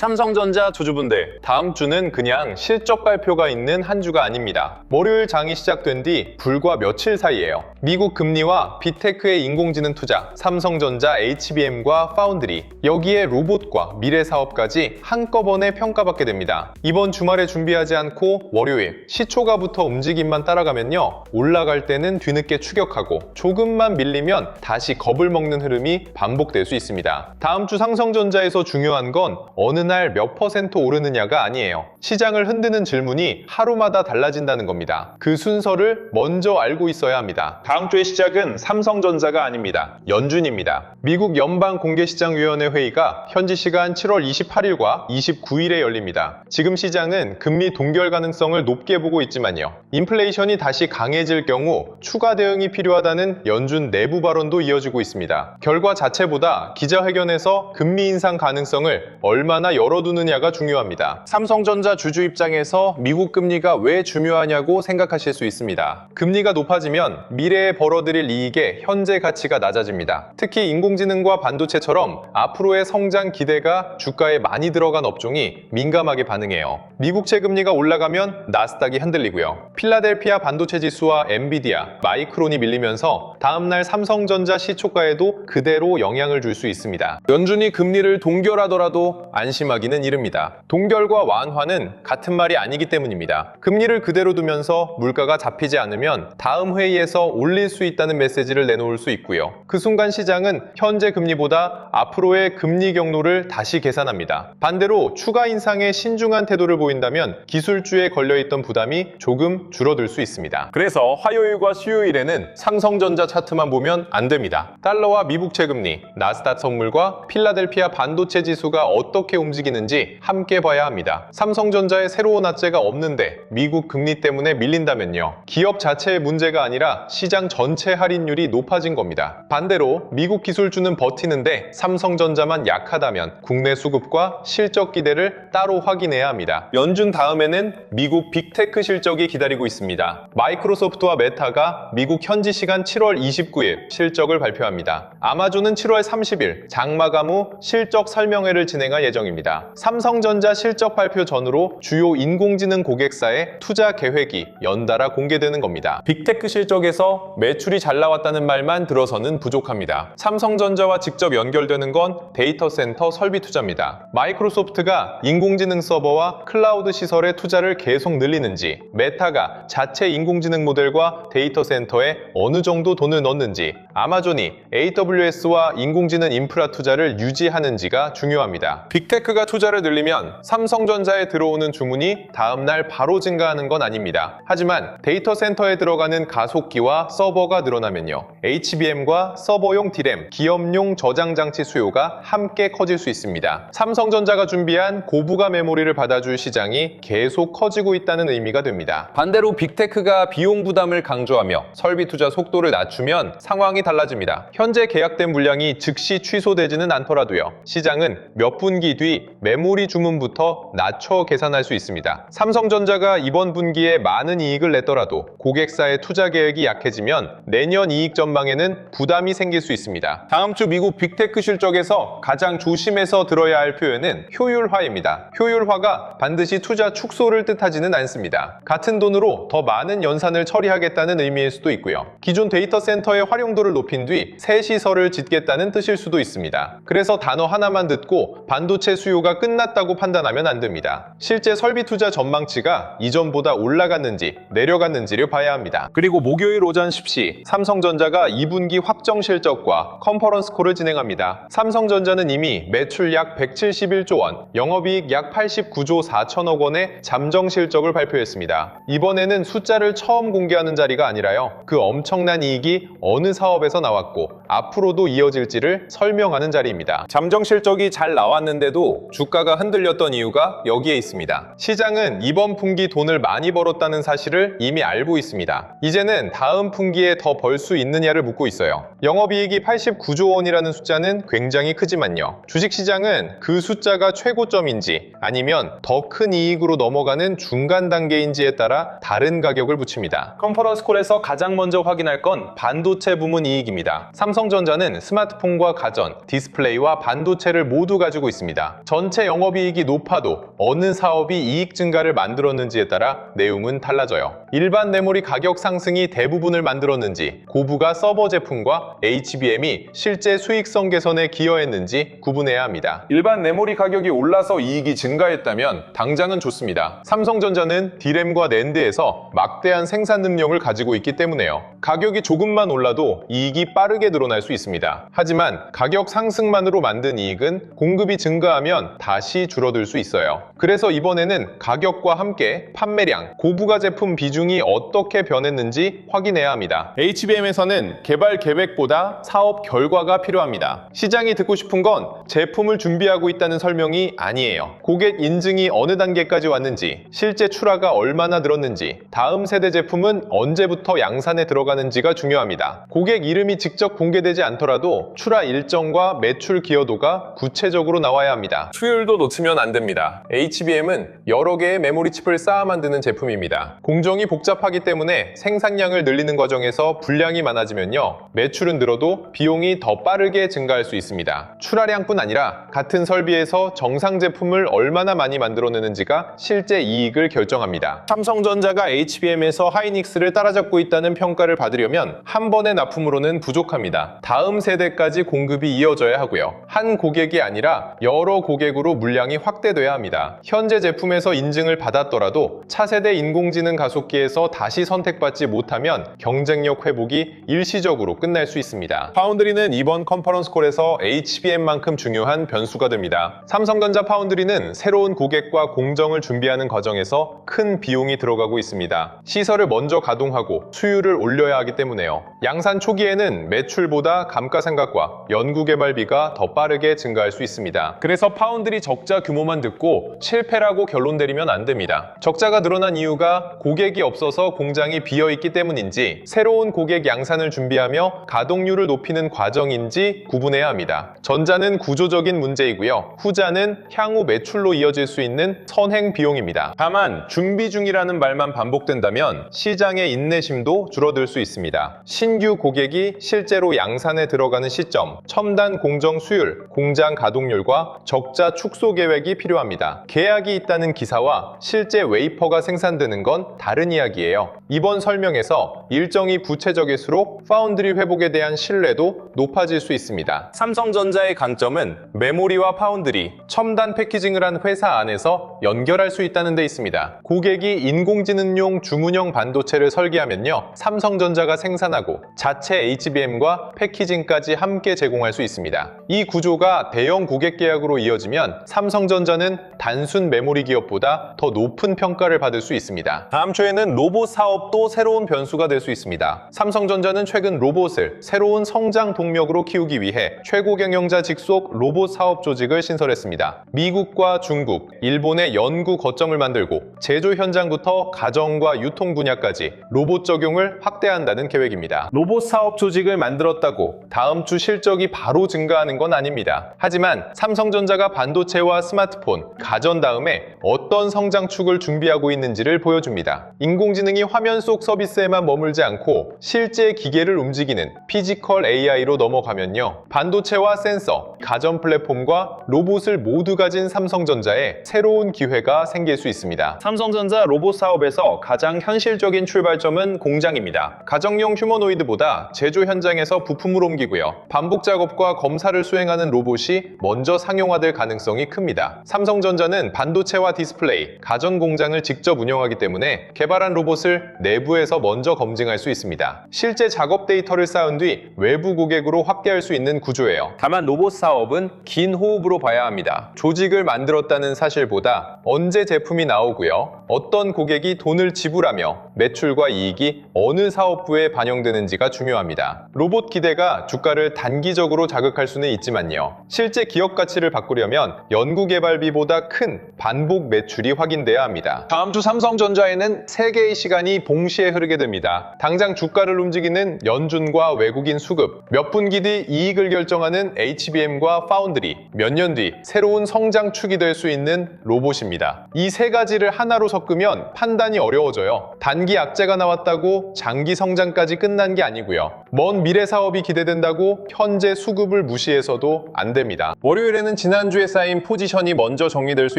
삼성전자 주주분들, 다음 주는 그냥 실적 발표가 있는 한 주가 아닙니다. 월요일 장이 시작된 뒤 불과 며칠 사이에요. 미국 금리와 빅테크의 인공지능 투자, 삼성전자, HBM과 파운드리, 여기에 로봇과 미래 사업까지 한꺼번에 평가받게 됩니다. 이번 주말에 준비하지 않고 월요일 시초가부터 움직임만 따라가면요, 올라갈 때는 뒤늦게 추격하고 조금만 밀리면 다시 겁을 먹는 흐름이 반복될 수 있습니다. 다음 주 삼성전자에서 중요한 건 어느 날 몇 퍼센트 오르느냐가 아니에요. 시장을 흔드는 질문이 하루마다 달라진다는 겁니다. 그 순서를 먼저 알고 있어야 합니다. 다음 주의 시작은 삼성전자가 아닙니다. 연준입니다. 미국 연방공개시장위원회 회의가 현지 시간 7월 28일과 29일에 열립니다. 지금 시장은 금리 동결 가능성을 높게 보고 있지만요, 인플레이션이 다시 강해질 경우 추가 대응이 필요하다는 연준 내부 발언도 이어지고 있습니다. 결과 자체보다 기자회견에서 금리 인상 가능성을 얼마나 열어두느냐가 중요합니다. 삼성전자 주주 입장에서 미국 금리가 왜 중요하냐고 생각하실 수 있습니다. 금리가 높아지면 미래에 벌어들일 이익의 현재 가치가 낮아집니다. 특히 인공지능과 반도체처럼 앞으로의 성장 기대가 주가에 많이 들어간 업종이 민감하게 반응해요. 미국채 금리가 올라가면 나스닥이 흔들리고요, 필라델피아 반도체 지수와 엔비디아, 마이크론이 밀리면서 다음날 삼성전자 시초가에도 그대로 영향을 줄 수 있습니다. 연준이 금리를 동결하더라도 안심하기는 이릅니다. 동결과 완화는 같은 말이 아니기 때문입니다. 금리를 그대로 두면서 물가가 잡히지 않으면 다음 회의에서 올릴 수 있다는 메시지를 내놓을 수 있고요, 그 순간 시장은 현재 금리보다 앞으로의 금리 경로를 다시 계산합니다. 반대로 추가 인상에 신중한 태도를 보인다면 기술주에 걸려있던 부담이 조금 줄어들 수 있습니다. 그래서 화요일과 수요일에는 삼성전자 차트만 보면 안 됩니다. 달러와 미국채 금리, 나스닥 선물과 필라델피아 반도체 지수가 어떻게 움직이는지 함께 봐야 합니다. 삼성전자에 새로운 악재가 없는데 미국 금리 때문에 밀린다면요, 기업 자체의 문제가 아니라 시장 전체 할인율이 높아진 겁니다. 반대로 미국 기술주는 버티는데 삼성전자만 약하다면 국내 수급과 실적 기대를 따로 확인해야 합니다. 연준 다음에는 미국 빅테크 실적이 기다리고 있습니다. 마이크로소프트와 메타가 미국 현지 시간 7월 29일 실적을 발표합니다. 아마존은 7월 30일 장마감 후 실적 설명회를 진행할 예정입니다. 삼성전자 실적 발표 전후로 주요 인공지능 고객사의 투자 계획이 연달아 공개되는 겁니다. 빅테크 실적에서 매출이 잘 나왔다는 말만 들어서는 부족합니다. 삼성전자와 직접 연결되는 건 데이터 센터 설비 투자입니다. 마이크로소프트가 인공지능 서버와 클라우드 시설의 투자를 계속 늘리는지, 메타가 자체 인공지능 모델과 데이터 센터에 어느 정도 돈을 넣는지, 아마존이 AWS와 인공지능 인프라 투자를 유지하는지가 중요합니다. 빅테크가 투자를 늘리면 삼성전자에 들어오는 주문이 다음날 바로 증가하는 건 아닙니다. 하지만 데이터 센터에 들어가는 가속기와 서버가 늘어나면요, HBM과 서버용 D램, 기업용 저장 장치 수요가 함께 커질 수 있습니다. 삼성전자가 준비한 고부가 메모리를 받아줄 시장이 계속 커지고 있다는 의미가 됩니다. 반대로 빅테크가 비용 부담을 강조하며 설비 투자 속도를 낮추면 상황이 달라집니다. 현재 계약된 물량이 즉시 취소되지는 않더라도요, 시장은 몇 분기 뒤 메모리 주문부터 낮춰 계산할 수 있습니다. 삼성전자가 이번 분기에 많은 이익을 냈더라도 고객사의 투자 계획이 약해지면 내년 이익 전망에는 부담이 생길 수 있습니다. 다음 주 미국 빅테크 실적에서 가장 조심해서 들어야 할 표현은 효율화입니다. 효율화가 반드시 투자 축소를 뜻하지는 않습니다. 같은 돈으로 더 많은 연산을 처리하겠다는 의미일 수도 있고요, 기존 데이터 센터의 활용도를 높인 뒤 새 시설을 짓겠다는 뜻일 수도 있습니다. 그래서 단어 하나만 듣고 반도체 수요가 끝났다고 판단하면 안 됩니다. 실제 설비 투자 전망치가 이전보다 올라갔는지 내려갔는지를 봐야 합니다. 그리고 목요일 오전 10시 삼성전자가 2분기 확정 실적과 컨퍼런스 콜을 진행합니다. 삼성전자는 이미 매출 약 171조 원, 영업이익 약 89조 4천억 원의 잠정 실적을 발표했습니다. 이번에는 숫자를 처음 공개하는 자리가 아니라요, 그 엄청난 이익이 어느 사업에서 나왔고 앞으로도 이어질지를 설명하는 자리입니다. 잠정 실적이 잘 나왔는데도 주가가 흔들렸던 이유가 여기에 있습니다. 시장은 이번 분기 돈을 많이 벌었다는 사실을 이미 알고 있습니다. 이제는 다음 분기에 더 벌 수 있느냐를 묻고 있어요. 영업이익이 89조 원이라는 숫자는 굉장히 크지만요, 주식시장은 그 숫자가 최고점인지 아니면 더 큰 이익으로 넘어가는 중간 단계인지에 따라 다른 가격을 붙입니다. 컨퍼런스 콜에서 가장 먼저 확인할 건 반도체 부문 이익입니다. 삼성전자는 스마트폰과 가전, 디스플레이와 반도체를 모두 가지고 있습니다. 전체 영업이익이 높아도 어느 사업이 이익 증가를 만들었는지에 따라 내용은 달라져요. 일반 메모리 가격 상승이 대부분을 만들었는지, 고부가 서버 제품과 HBM이 실제 수익성 개선에 기여했는지 구분해야 합니다. 일반 메모리 가격이 올라서 이익이 증가했다면 당장은 좋습니다. 삼성전자는 D램과 낸드에서 막대한 생산 능력을 가지고 있기 때문에요. 가격이 조금만 올라도 이익이 빠르게 늘어날 수 있습니다. 하지만 가격 상승만으로 만든 이익은 공급이 증가하면 다시 줄어들 수 있어요. 그래서 이번에는 가격과 함께 판매량, 고부가 제품 비중이 어떻게 변했는지 확인해야 합니다. HBM에서는 개발 계획보다 사업 결과가 필요합니다. 시장이 듣고 싶은 건 제품을 준비하고 있다는 설명이 아니에요. 고객 인증이 어느 단계까지 왔는지, 실제 출하가 얼마나 늘었는지, 다음 세대 제품은 언제부터 양산에 들어가는지가 중요합니다. 고객 이름이 직접 공개되지 않더라도 출하 일정과 매출 기여도가 구체적으로 나와야 합니다. 수율도 놓치면 안 됩니다. HBM은 여러 개의 메모리 칩을 쌓아 만드는 제품입니다. 공정이 복잡하기 때문에 생산량을 늘리는 과정에서 분량이 많아지면요, 매출은 늘어도 비용이 더 빠르게 증가할 수 있습니다. 출하량뿐 아니라 같은 설비에서 정상 제품을 얼마나 많이 만들어내는지가 실제 이익을 결정합니다. 삼성전자가 HBM에서 하이닉스를 따라잡고 있다는 평가를 받으려면 한 번의 납품으로는 부족합니다. 다음 세대까지 공급이 이어져야 하고요. 한 고객이 아니라 여러 고객으로 물량이 확대돼야 합니다. 현재 제품에서 인증을 받았더라도 차세대 인공지능 가속기에서 다시 선택받지 못하면 경쟁력 회복이 일시적으로 끝날 수 있습니다. 파운드리는 이번 컨퍼런스 콜에서 HBM만큼 중요한 변수가 됩니다. 삼성전자 파운드리는 새로운 고객과 공정을 준비하는 과정에서 큰 비용이 들어가고 있습니다. 시설을 먼저 가동하고 수율을 올려야 하기 때문에요. 양산 초기에는 매출보다 감가상각과 연구개발비가 더 빠르게 증가할 수 있습니다. 그래서 파운드리 적자 규모만 듣고 실패라고 결론 내리면 안 됩니다. 적자가 늘어난 이유가 고객이 없어서 공장이 비어있기 때문인지, 새로운 고객 양산을 준비하며 가동률을 높이는 과정인지 구분해야 합니다. 전자는 구조적인 문제이고요. 후자는 향후 매출로 이어질 수 있는 선행 비용입니다. 다만 준비 중이라는 말만 반복된다면 시장의 인내심도 줄어들 수 있습니다. 신규 고객이 실제로 양산에 들어가는 시점, 첨단 공정 수율, 공장 가동률과 적자 축소 계획이 필요합니다. 계약이 있다는 기사와 실제 웨이퍼가 생산되는 건 다른 이야기예요. 이번 설명에서 일정이 구체적일수록 파운드리 회복에 대한 신뢰도 높아질 수 있습니다. 삼성전자의 강점은 메모리와 파운드리, 첨단 패키징을 한 회사 안에서 연결할 수 있다는 데 있습니다. 고객이 인공지능용 주문형 반도체를 설계하면요, 삼성전자가 생산하고 자체 HBM과 패키징까지 함께 제공할 수 있습니다. 이 구조가 대형 고객 계약으로 이어지면 삼성전자는 단순 메모리 기업보다 더 높은 평가를 받을 수 있습니다. 다음 주에는 로봇 사업도 새로운 변수가 될 수 있습니다. 삼성전자는 최근 로봇을 새로운 성장 동력으로 키우기 위해 최고 경영자 직속 로봇 사업 조직을 신설했습니다. 미국과 중국, 일본의 연구 거점을 만들고 제조 현장부터 가정과 유통 분야까지 로봇 적용을 확대한다는 계획입니다. 로봇 사업 조직을 만들었다고 다음 주 실적이 바로 증가하는 건 아닙니다. 하지만 삼성전자가 반도체와 스마트폰, 가전 다음에 어떤 성장축을 준비하고 있는지를 보여줍니다. 인공지능이 화면 속 서비스에만 머물지 않고 실제 기계를 움직이는 피지컬 AI로 넘어가면요, 반도체와 센서, 가전 플랫폼과 로봇을 모두 가진 삼성전자에 새로운 기회가 생길 수 있습니다. 삼성전자 로봇 사업에서 가장 현실적인 출발점은 공장입니다. 가정용 휴머노이드보다 제조 현장에서 부품을 옮기고요, 반복 작업과 검사를 수행하는 로봇이 먼저 상용화될 가능성이 큽니다. 삼성전자는 반도체와 디스플레이, 가전 공장을 직접 운영하기 때문에 개발한 로봇을 내부에서 먼저 검증할 수 있습니다. 실제 작업 데이터를 쌓은 뒤 외부 고객으로 확대할 수 있는 구조예요. 다만 로봇 사업은 긴 호흡으로 봐야 합니다. 조직을 만들었다는 사실보다 언제 제품이 나오고요, 어떤 고객이 돈을 지불하며 매출과 이익이 어느 사업부에 반영되는지가 중요합니다. 로봇 기대가 주가를 단기적으로 자극할 수는 있지만요. 실제 기업 가치를 바꾸려면 연구개발비보다 큰 반복 매출이 확인돼야 합니다. 다음 주 삼성전자에는 3개의 시간이 동시에 흐르게 됩니다. 당장 주가를 움직이는 연준과 외국인 수급, 몇 분기 뒤 이익을 결정하는 HBM과 파운드리, 몇 년 뒤 새로운 성장축이 될 수 있는 로봇입니다. 이 세 가지를 하나로 섞으면 판단이 어려워져요. 단기 악재가 나왔다고 장기 성장까지 끝난 게 아니고요. 먼 미래 사업이 기대된다고 현재 수급을 무시해서도 안 됩니다. 월요일에는 지난주에 쌓인 포지션이 먼저 정리될 수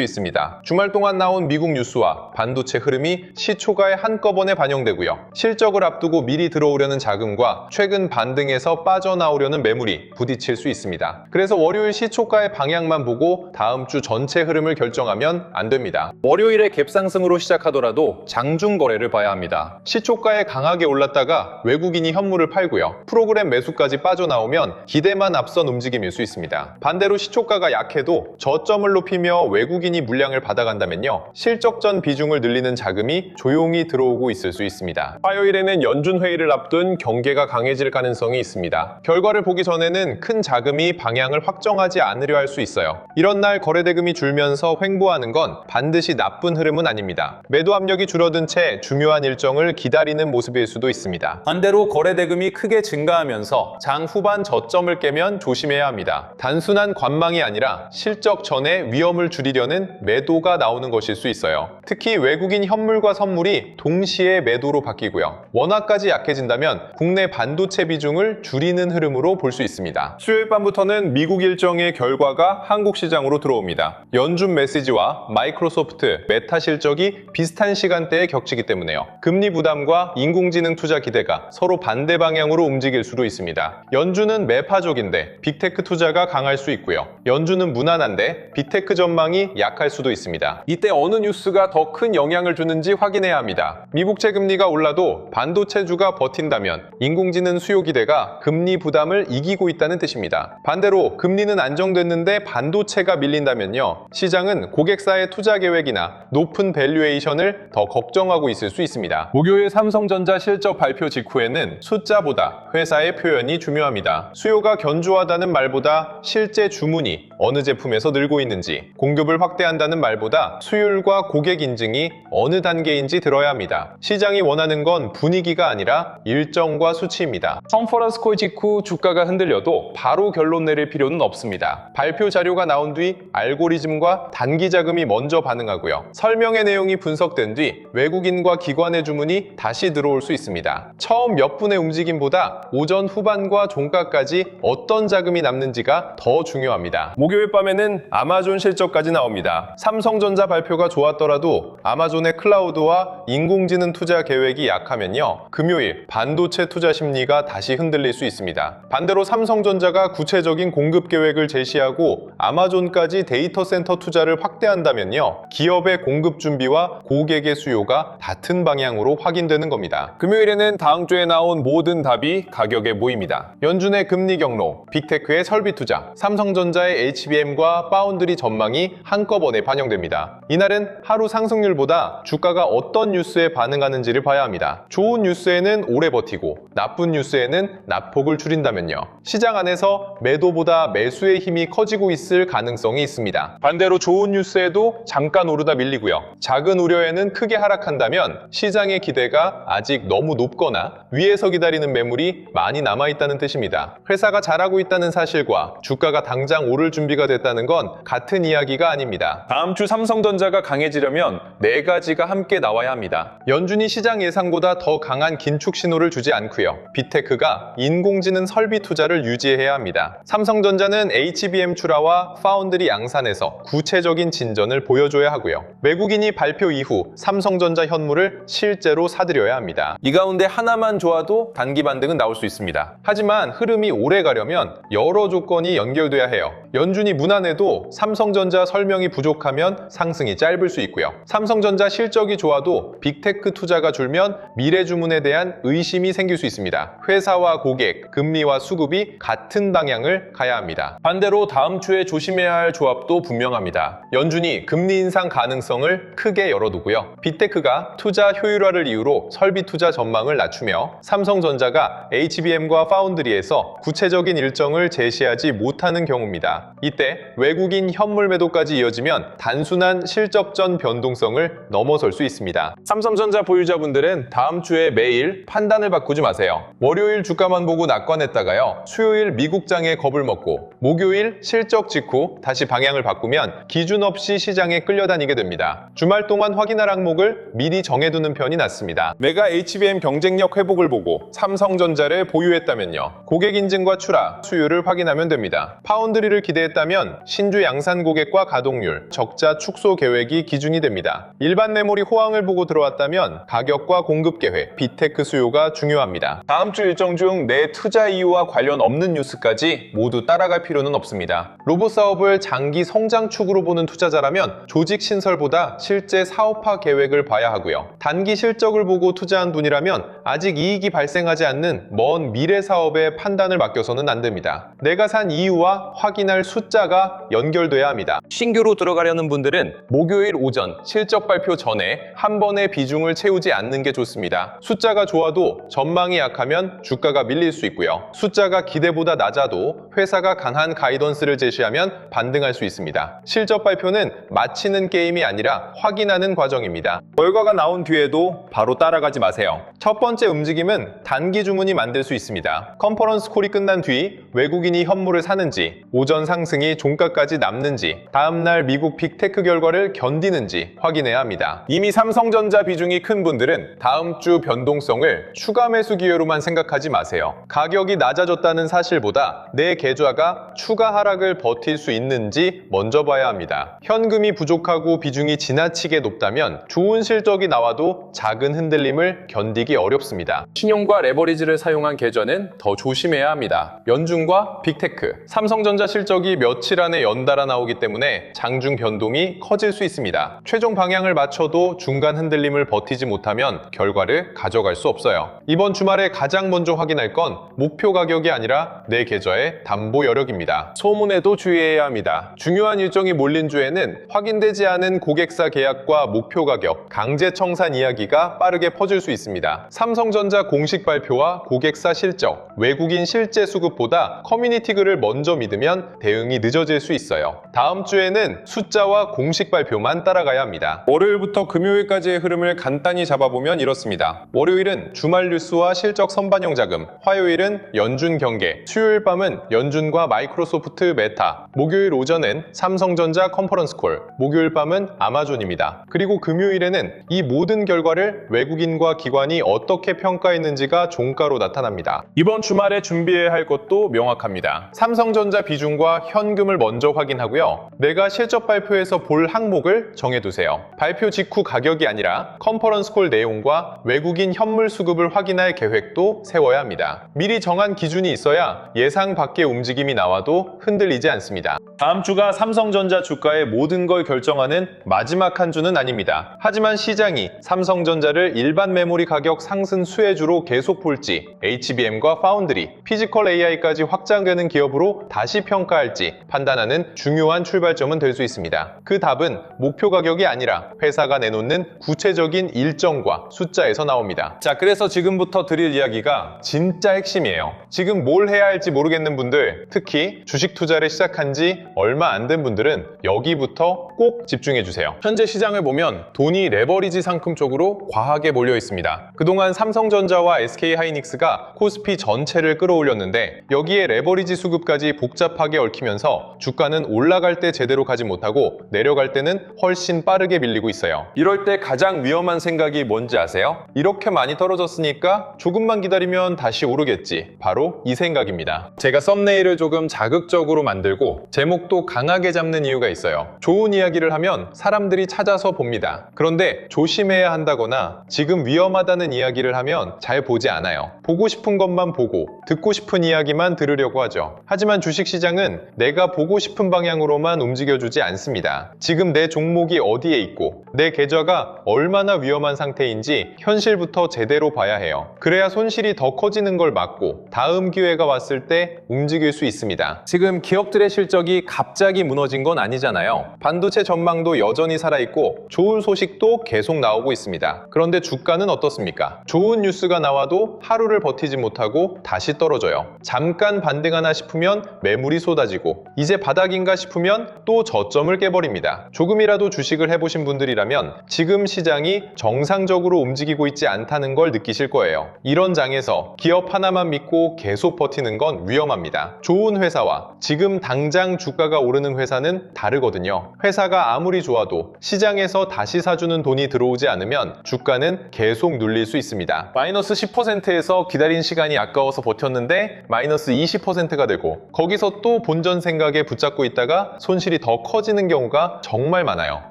있습니다. 주말 동안 나온 미국 뉴스와 반도체 흐름이 시초가에 한꺼번에 반영되고요. 실적을 앞두고 미리 들어오려는 자금과 최근 반등에서 빠져나오려는 매물이 부딪힐 수 있습니다. 그래서 월요일 시초가의 방향만 보고 다음 주 전체 흐름을 결정하면 안 됩니다. 월요일에 갭상승으로 시작하더라도 장중 거래를 봐야 합니다. 시초가에 강하게 올랐다가 외국인이 현물을 팔고요. 프로그램 매수까지 빠져나오면 기대만 앞선 움직임일 수 있습니다. 반대로 시초가가 약해도 저점을 높이며 외국인이 물량을 받아간다면요. 실적전 비중을 늘리는 자금이 조용히 들어오고 있을 수 있습니다. 화요일에는 연준 회의를 앞둔 경계가 강해질 가능성이 있습니다. 결과를 보기 전에는 큰 자금이 방향을 확정하지 않으려 할 수 있어요. 이런 날 거래대금이 줄면서 횡보하는 건 반드시 나쁜 흐름은 아닙니다. 매도 압력이 줄어든 채 중요한 일정을 기다리는 모습일 수도 있습니다. 반대로 거래대금이 크게 증가하면서 장 후반 저점을 깨면 조심해야 합니다. 단순한 관망이 아니라 실적 전에 위험을 줄이려는 매도가 나오는 것일 수 있어요. 특히 외국인 현물과 선물이 동시에 매도로 바뀌고요. 원화까지 약해진다면 국내 반도체 비중을 줄이는 흐름으로 볼 수 있습니다. 수요일 밤부터는 미국 일정의 결과가 한국 시장으로 들어옵니다. 연준 메시지와 마이크로소프트, 메타 실적이 비슷한 시간대에 겹치기 때문에요. 금리 부담과 인공지능 투자 기대가 서로 반대 방향으로 움직일 수도 있습니다. 연준은 매파적인데 빅테크 투자가 강할 수 있고요. 연준은 무난한데 빅테크 전망이 약할 수도 있습니다. 이때 어느 뉴스가 더 큰 영향을 주는지 확인해야 합니다. 미국채 금리가 올라도 반도체주가 버틴다면 인공지능 수요 기대가 금리 부담을 이기고 있다는 뜻입니다. 반대로 금리는 안정됐는데 반도체가 밀린다면요. 시장은 고객사의 투자 계획이나 높은 밸류에이션을 더 걱정하고 있을 수 있습니다. 목요일 삼성전자 실적 발표 직후에는 숫자보다 회사의 표현이 중요합니다. 수요가 견조하다는 말보다 실제 주문이 어느 제품에서 늘고 있는지, 공급을 확대한다는 말보다 수율과 고객 인증이 어느 단계인지 들어야 합니다. 시장이 원하는 건 분위기가 아니라 일정과 수치입니다. 컨퍼런스 콜 직후 주가가 흔들려도 바로 결론 내릴 필요는 없습니다. 발표 자료가 나온 뒤 알고리즘과 단기 자금이 먼저 반응하고요. 설명의 내용이 분석된 뒤 외국인과 기관의 주문이 다시 들어올 수 있습니다. 처음 몇 분의 움직임보다 오전 후반과 종가까지 어떤 자금이 남는지가 더 중요합니다. 목요일 밤에는 아마존 실적까지 나옵니다. 삼성전자 발표가 좋았더라도 아마존의 클라우드와 인공지능 투자 계획이 약하면요. 금요일 반도체 투자 심리가 다시 흔들릴 수 있습니다. 반대로 삼성전자가 구체적인 공급 계획을 제시하고 아마존까지 데이터 센터 투자를 확대한다면요. 기업의 공급 준비와 고객의 수요가 같은 방향으로 확인되는 겁니다. 금요일에는 다음 주에 나온 모든 답이 가격에 모입니다. 연준의 금리 경로, 빅테크의 설비 투자, 삼성전자의 HBM과 파운드리 전망이 한꺼번에 반영됩니다. 이날은 하루 상승률보다 주가가 어떤 뉴스에 반응하는지를 봐야 합니다. 좋은 뉴스에는 오래 버티고 나쁜 뉴스에는 낙폭을 줄인다면요. 시장 안에서 매도보다 매수의 힘이 커지고 있을 가능성이 있습니다. 반대로 좋은 뉴스에도 잠깐 오르다 밀리고요. 작은 우려에는 크게 하락한다면 시장의 기대가 아직 너무 높거나 위에서 기다리는 매물이 많이 남아있다는 뜻입니다. 회사가 잘하고 있다는 사실과 주가가 당장 오를 준비가 됐다는 건 같은 이야기가 아닙니다. 다음 주 삼성전자가 강해지려면 4가지가 함께 나와야 합니다. 연준이 시장 예상보다 더 강한 긴축 신호를 주지 않고요. 빅테크가 인공지능 설비 투자를 유지해야 합니다. 삼성전자는 HBM 출하와 파운드리 양산에서 구체적인 진전을 보여줘야 하고요. 외국인이 발표 이후 삼성전자 현물을 실제로 사들여야 합니다. 이 가운데 하나만 좋아도 단기 반등은 나올 수 있습니다. 하지만 흐름이 오래 가려면 여러 조건이 연결돼야 해요. 연준이 무난해도 삼성전자 설명이 부족하면 상승이 짧을 수 있고요. 삼성전자 실적이 좋아도 빅테크 투자가 줄면 미래 주문에 대한 의심이 생길 수 있습니다. 회사와 고객, 금리와 수급이 같은 방향을 가야 합니다. 반대로 다음 주에 조심해야 할 조합도 분명합니다. 연준이 금리 인상 가능성을 크게 열어두고요. 빅테크가 투자 효율을 효율화를 이유로 설비 투자 전망을 낮추며 삼성전자가 HBM과 파운드리에서 구체적인 일정을 제시하지 못하는 경우입니다. 이때 외국인 현물 매도까지 이어지면 단순한 실적전 변동성을 넘어설 수 있습니다. 삼성전자 보유자분들은 다음 주에 매일 판단을 바꾸지 마세요. 월요일 주가만 보고 낙관했다가요, 수요일 미국장에 겁을 먹고 목요일 실적 직후 다시 방향을 바꾸면 기준 없이 시장에 끌려다니게 됩니다. 주말 동안 확인할 항목을 미리 정해두는 편이 낫습니다. 내가 HBM 경쟁력 회복을 보고 삼성전자를 보유했다면요, 고객 인증과 출하, 수율을 확인하면 됩니다. 파운드리를 기대했다면 신주 양산 고객과 가동률, 적자 축소 계획이 기준이 됩니다. 일반 메모리 호황을 보고 들어왔다면 가격과 공급 계획, 비테크 수요가 중요합니다. 다음 주 일정 중 내 투자 이유와 관련 없는 뉴스까지 모두 따라갈 필요는 없습니다. 로봇 사업을 장기 성장 축으로 보는 투자자라면 조직 신설보다 실제 사업화 계획을 봐야 하고요. 단기 실적을 보고 투자한 분이라면 아직 이익이 발생하지 않는 먼 미래 사업에 판단을 맡겨서는 안 됩니다. 내가 산 이유와 확인할 숫자가 연결돼야 합니다. 신규로 들어가려는 분들은 목요일 오전 실적 발표 전에 한 번에 비중을 채우지 않는 게 좋습니다. 숫자가 좋아도 전망이 약하면 주가가 밀릴 수 있고요. 숫자가 기대보다 낮아도 회사가 강한 가이던스를 제시하면 반등할 수 있습니다. 실적 발표는 마치는 게임이 아니라 확인하는 과정입니다. 결과가 나온 뒤에도 바로 따라가지 마세요. 첫 번째 움직임은 단기 주문이 만들 수 있습니다. 컨퍼런스 콜이 끝난 뒤 외국인이 현물을 사는지, 오전 상승이 종가까지 남는지, 다음날 미국 빅테크 결과를 견디는지 확인해야 합니다. 이미 삼성전자 비중이 큰 분들은 다음 주 변동성을 추가 매수 기회로만 생각하지 마세요. 가격이 낮아졌다는 사실보다 내 계좌가 추가 하락을 버틸 수 있는지 먼저 봐야 합니다. 현금이 부족하고 비중이 지나치게 높다면 좋은 실적이 나와도 작은 흔들림을 견디기 어렵습니다. 신용과 레버리지를 사용한 계좌는 더 조심해야 합니다. 연준과 빅테크, 삼성전자 실적이 며칠 안에 연달아 나오기 때문에 장중 변동이 커질 수 있습니다. 최종 방향을 맞춰도 중간 흔들림을 버티지 못하면 결과를 가져갈 수 없어요. 이번 주말에 가장 먼저 확인할 건 목표 가격이 아니라 내 계좌의 담보 여력입니다. 소문에도 주의해야 합니다. 중요한 일정이 몰린 주에는 확인되지 않은 고객사 계약과 목표 가격, 강제 청산 이야기가 빠르게 퍼질 수 있습니다. 삼성전자 공식 발표와 고객사 실적, 외국인 실제 수급보다 커뮤니티 글을 먼저 믿으면 대응이 늦어질 수 있어요. 다음 주에는 숫자와 공식 발표만 따라가야 합니다. 월요일부터 금요일까지의 흐름을 간단히 잡아보면 이렇습니다. 월요일은 주말 뉴스와 실적 선반영 자금, 화요일은 연준 경계, 수요일 밤은 연준과 마이크로소프트 메타, 목요일 오전은 삼성전자 컨퍼런스 콜, 목요일 밤은 아마존입니다. 그리고 금요일에는 이 모든 결과를 외국인과 기관이 어떻게 평가했는지가 종가로 나타납니다. 이번 주말에 준비해야 할 것도 명확합니다. 삼성전자 비중과 현금을 먼저 확인하고요. 내가 실적 발표에서 볼 항목을 정해두세요. 발표 직후 가격이 아니라 컨퍼런스 콜 내용과 외국인 현물 수급을 확인할 계획도 세워야 합니다. 미리 정한 기준이 있어야 예상 밖의 움직임이 나와도 흔들리지 않습니다. 다음 주가 삼성전자 주가의 모든 걸 결정하는 마지막 한 주는 아닙니다. 하지만 시장이 삼성전자를 일반 메모리 가격 상승 수혜주로 계속 볼지, HBM과 파운드리, 피지컬 AI까지 확장되는 기업으로 다시 평가할지 판단하는 중요한 출발점은 될 수 있습니다. 그 답은 목표 가격이 아니라 회사가 내놓는 구체적인 일정과 숫자에서 나옵니다. 자, 그래서 지금부터 드릴 이야기가 진짜 핵심이에요. 지금 뭘 해야 할지 모르겠는 분들, 특히 주식 투자를 시작한 지 얼마 안 된 분들은 여기부터 꼭 집중해 주세요. 현재 시장을 보면 돈이 레버리지 상품 쪽으로 과하게 몰려 있습니다. 그동안 삼성전자와 SK하이닉스가 코스피 전체를 끌어올렸는데 여기에 레버리지 수급까지 복잡하게 얽히면서 주가는 올라갈 때 제대로 가지 못하고 내려갈 때는 훨씬 빠르게 밀리고 있어요. 이럴 때 가장 위험한 생각이 뭔지 아세요? 이렇게 많이 떨어졌으니까 조금만 기다리면 다시 오르겠지. 바로 이 생각입니다. 제가 썸네일을 조금 자극적으로 만들고 제목도 강하게 잡는 이유가 있어요. 좋은 이야기를 하면 사람들이 찾아서 봅니다. 그런데 조심해야 한다거나 지금 위험하다는 이야기를 하면 잘 보지 않아요. 보고 싶은 것만 보고 듣고 싶은 이야기만 들으려고 하죠. 하지만 주식시장은 내가 보고 싶은 방향으로만 움직여주지 않습니다. 지금 내 종목이 어디에 있고 내 계좌가 얼마나 위험한 상태인지 현실부터 제대로 봐야 해요. 그래야 손실이 더 커지는 걸 막고 다음 기회가 왔을 때 움직일 수 있습니다. 지금 기업들의 실적이 갑자기 무너진 건 아니잖아요. 반도체 전망도 여전히 살아있고 좋은 소식도 계속 나오고 있습니다. 그런데 주가는 어떻습니까? 좋은 뉴스가 나와도 하루를 버티지 못하고 다시 떨어져요. 잠깐 반등하나 싶으면 매물이 쏟아지고 이제 바닥인가 싶으면 또 저점을 깨버립니다. 조금이라도 주식을 해보신 분들이라면 지금 시장이 정상적으로 움직이고 있지 않다는 걸 느끼실 거예요. 이런 장에서 기업 하나만 믿고 계속 버티는 건 위험합니다. 좋은 회사와 지금 당장 주가가 오르는 회사는 다르거든요. 회사가 아무리 좋아도 시장에서 다시 사주는 돈이 들어오지 않으면 주가는 계속 눌릴 수 있습니다. 마이너스 10%에서 기다린 시간이 아까워서 버텼는데 마이너스 20%가 되고 거기서 또 본전 생각에 붙잡고 있다가 손실이 더 커지는 경우가 정말 많아요.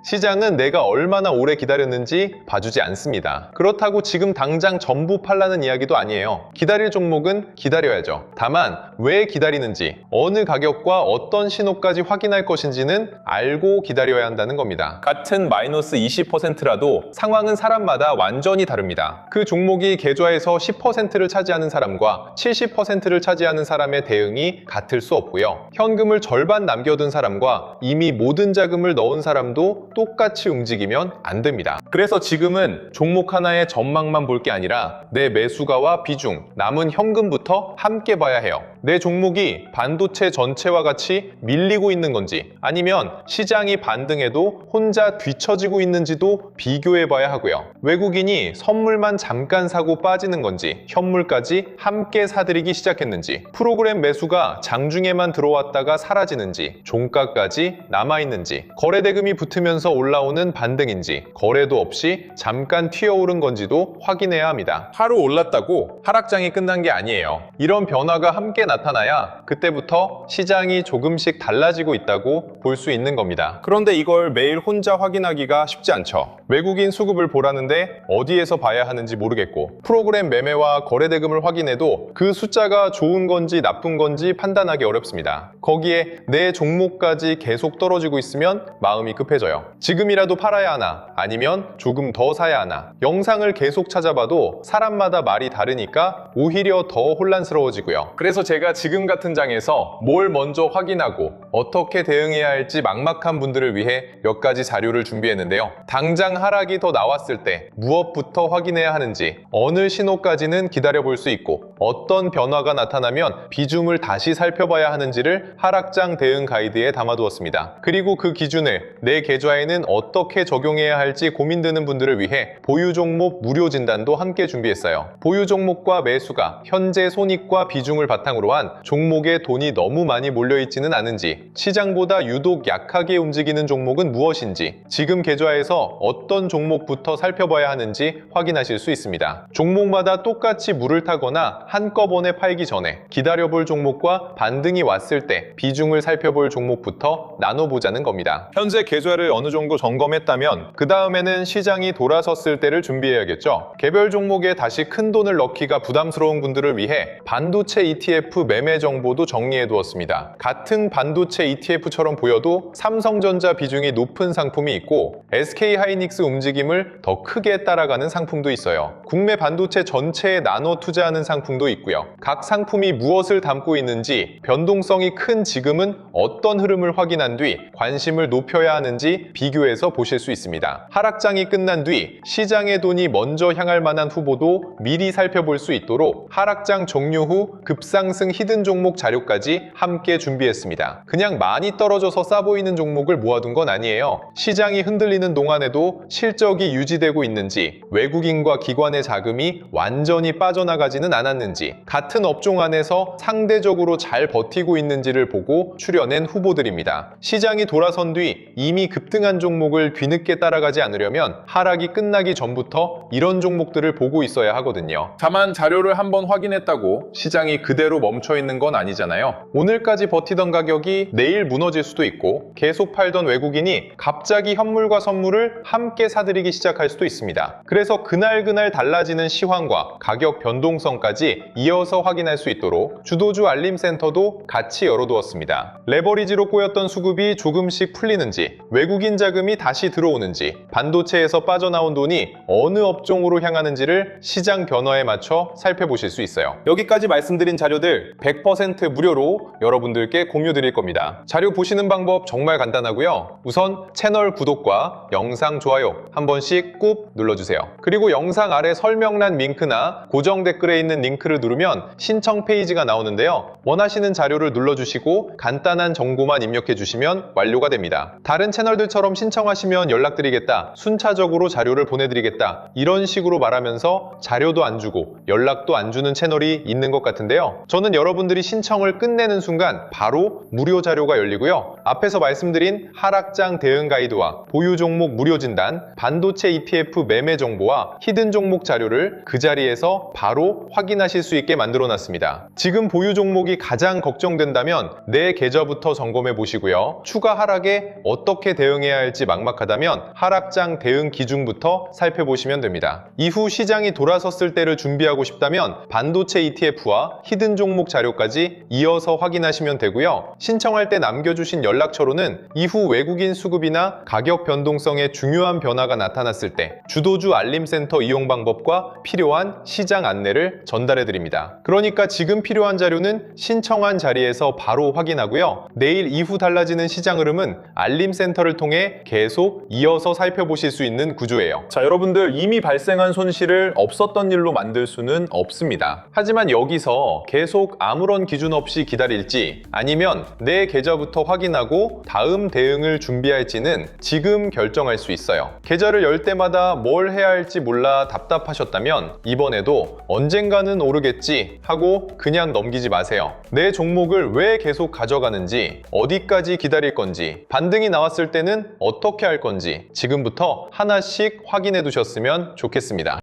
시장은 내가 얼마나 오래 기다렸는지 봐주지 않습니다. 그렇다고 지금 당장 전부 팔라는 이야기도 아니에요. 기다릴 종목은 기다려야죠. 다만 왜 기다리는지, 어느 가격과 어떤 신호까지 확인할 것인지는 알고 기다려야 한다는 겁니다. 같은 마이너스 20%라도 상황은 사람마다 완전히 다릅니다. 그 종목이 계좌에서 10%를 차지하는 사람과 70%를 차지하는 사람의 대응이 같을 수 없고요. 현금을 절반 남겨둔 사람과 이미 모든 자금을 넣은 사람도 똑같이 움직이면 안 됩니다. 그래서 지금은 종목 하나의 전망만 볼 게 아니라 내 매수가와 비중, 남은 현금부터 함께 봐야 해요. 내 종목이 반도체 전체와 같이 밀리고 있는 건지 아니면 시장이 반등해도 혼자 뒤처지고 있는지도 비교해 봐야 하고요. 외국인이 선물만 잠깐 사고 빠지는 건지 현물까지 함께 사들이기 시작했는지, 프로그램 매수가 장중에만 들어왔다가 사라지는지, 종가까지 남아있는지, 거래대금이 붙으면서 올라오는 반등인지 거래도 없이 잠깐 튀어오른 건지도 확인해야 합니다. 하루 올랐다고 하락장이 끝난 게 아니에요. 이런 변화가 함께 나타나야 그때부터 시장이 조금씩 달라지고 있다고 볼 수 있는 겁니다. 그런데 이걸 매일 혼자 확인하기가 쉽지 않죠. 외국인 수급을 보라는데 어디에서 봐야 하는지 모르겠고, 프로그램 매매와 거래대금을 확인해도 그 숫자가 좋은 건지 나쁜 건지 판단하기 어렵습니다. 거기에 내 종목까지 계속 떨어지고 있으면 마음이 급해져요. 지금이라도 팔아야 하나 아니면 조금 더 사야 하나. 영상을 계속 찾아봐도 사람마다 말이 다르니까 오히려 더 혼란스러워지고요. 그래서 제가 지금 같은 장에서 뭘 먼저 확인하고 어떻게 대응해야 할지 막막한 분들을 위해 몇 가지 자료를 준비했는데요. 당장 하락이 더 나왔을 때 무엇부터 확인해야 하는지, 어느 신호까지는 기다려볼 수 있고 어떤 변화가 나타나면 비중을 다시 살펴봐야 하는지를 하락장 대응 가이드에 담아두었습니다. 그리고 그 기준을 내 계좌에는 어떻게 적용해야 할지 고민되는 분들을 위해 보유 종목 무료 진단도 함께 준비했어요. 보유 종목과 매수가, 현재 손익과 비중을 바탕으로 한 종목에 돈이 너무 많이 몰려있지는 않은지, 시장보다 유독 약하게 움직이는 종목은 무엇인지, 지금 계좌에서 어떤 종목부터 살펴봐야 하는지 확인하실 수 있습니다. 종목마다 똑같이 물을 타거나 한꺼번에 팔기 전에 기다려볼 종목과 반등이 왔을 때 비중을 살펴볼 종목부터 나눠보자는 겁니다. 현재 계좌를 어느 정도 점검했다면 그 다음에는 시장이 돌아섰을 때를 준비해야겠죠. 개별 종목에 다시 큰 돈을 넣기가 부담스러운 분들을 위해 반도체 ETF 매매 정보도 정리해 두었습니다. 같은 반도체 ETF처럼 보여도 삼성전자 비중이 높은 상품이 있고 SK하이닉스 움직임을 더 크게 따라가는 상품도 있어요. 국내 반도체 전체에 나눠 투자하는 상품도 있고요. 각 상품이 무엇을 담고 있는지, 변동성이 큰 지금은 어떤 흐름을 확인한 뒤 관심을 높여야 하는지 비교해서 보실 수 있습니다. 하락장이 끝난 뒤 시장의 돈이 먼저 향할 만한 후보도 미리 살펴볼 수 있도록 하락장 종료 후 급상승 히든 종목 자료까지 함께 준비했습니다. 그냥 많이 떨어져서 싸 보이는 종목을 모아둔 건 아니에요. 시장이 흔들리는 동안에도 실적이 유지되고 있는지, 외국인과 기관의 자금이 완전히 빠져나가지는 않았는지, 같은 업종 안에서 상대적으로 잘 버티고 있는지를 보고 추려낸 후보들입니다. 시장이 돌아선 뒤 이미 급등한 종목을 뒤늦게 따라가지 않으려면 하락이 끝나기 전부터 이런 종목들을 보고 있어야 하거든요. 다만 자료를 한번 확인했다고 시장이 그대로 멈춰 있는 건 아니잖아요. 오늘까지 버티던 가격이 내일 무너질 수도 있고, 계속 팔던 외국인이 갑자기 현물과 선물을 함께 사들이기 시작할 수도 있습니다. 그래서 그날그날 달라지는 시황과 가격 변동성까지 하는지 이어서 확인할 수 있도록 주도주 알림 센터도 같이 열어두었습니다. 레버리지로 꼬였던 수급이 조금씩 풀리는지, 외국인 자금이 다시 들어오는지, 반도체에서 빠져나온 돈이 어느 업종으로 향하는지를 시장 변화에 맞춰 살펴보실 수 있어요. 여기까지 말씀드린 자료들 100% 무료로 여러분들께 공유 드릴 겁니다. 자료 보시는 방법 정말 간단하고요. 우선 채널 구독과 영상 좋아요 한 번씩 꾹 눌러주세요. 그리고 영상 아래 설명란 링크나 고정 댓글에 있는 링크를 누르면 신청 페이지가 나오는데요. 원하시는 자료를 눌러주시고 간단한 정보만 입력해 주시면 완료가 됩니다. 다른 채널들처럼 신청하시면 연락드리겠다, 순차적으로 자료를 보내드리겠다, 이런 식으로 말하면서 자료도 안 주고 연락도 안 주는 채널이 있는 것 같은데요. 저는 여러분들이 신청을 끝내는 순간 바로 무료 자료가 열리고요. 앞에서 말씀드린 하락장 대응 가이드와 보유 종목 무료 진단, 반도체 ETF 매매 정보와 히든 종목 자료를 그 자리에서 바로 확인하실 수 있게 만들어 놨습니다. 지금 보유 종목이 가장 걱정된다면 내 계좌부터 점검해 보시고요. 추가 하락에 어떻게 대응해야 할지 막막하다면 하락장 대응 기준부터 살펴보시면 됩니다. 이후 시장이 돌아섰을 때를 준비하고 싶다면 반도체 ETF와 히든 종목 자료까지 이어서 확인하시면 되고요. 신청할 때 남겨주신 연락처로는 이후 외국인 수급이나 가격 변동성에 중요한 변화가 나타났을 때 주도주 알림센터 이용 방법과 필요한 시장 안내를 전달해 드립니다. 그러니까 지금 필요한 자료는 신청한 자리에서 바로 확인하고요. 내일 이후 달라지는 시장 흐름은 알림센터를 통해 계속 이어서 살펴보실 수 있는 구조예요. 자, 여러분들 이미 발생한 손실을 없었던 일로 만들 수는 없습니다. 하지만 여기서 계속 아무런 기준 없이 기다릴지 아니면 내 계좌부터 확인하고 다음 대응을 준비할지는 지금 결정할 수 있어요. 계좌를 열 때마다 뭘 해야 할지 몰라 답답하셨다면 이번에도 언젠가는 오르겠지 하고 그냥 넘기지 마세요. 내 종목을 왜 계속 가져가는지, 어디까지 기다릴 건지, 반등이 나왔을 때는 어떻게 할 건지 지금부터 하나씩 확인해 두셨으면 좋겠습니다.